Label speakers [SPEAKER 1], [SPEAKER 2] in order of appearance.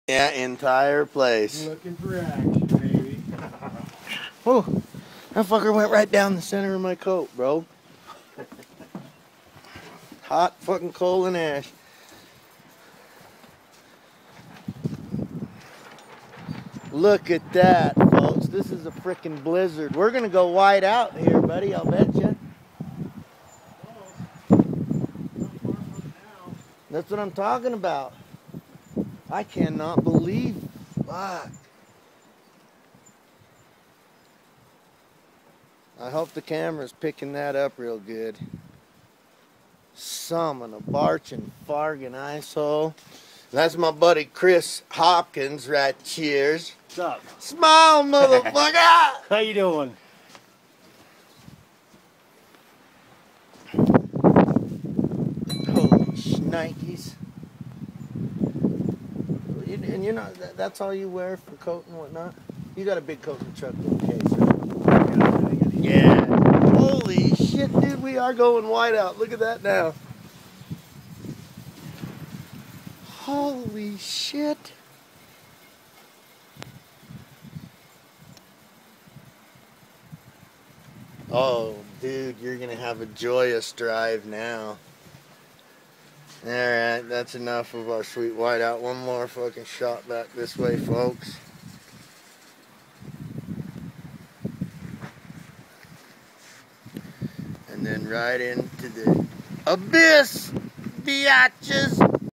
[SPEAKER 1] Yeah, entire place.
[SPEAKER 2] Looking for action, baby.
[SPEAKER 1] Oh, that fucker went right down the center of my coat, bro. Hot fucking coal and ash. Look at that, folks. This is a freaking blizzard. We're gonna go white out here, buddy. I'll bet you. That's what I'm talking about. I cannot believe. Fuck. I hope the camera's picking that up real good. Summon a barching, fargin' isehole. That's my buddy Chris Hopkins right cheers.
[SPEAKER 2] What's up?
[SPEAKER 1] Smile, motherfucker!
[SPEAKER 2] How you doing?
[SPEAKER 1] Holy shnikes. And you're not, that's all you wear for coat and whatnot? You got a big coat in the truck, okay, right? Yeah. Holy shit, dude, we are going whiteout. Look at that now. Holy shit. Oh, dude, you're going to have a joyous drive now. Alright, that's enough of our sweet whiteout. One more fucking shot back this way, folks. And then right into the abyss, biatches.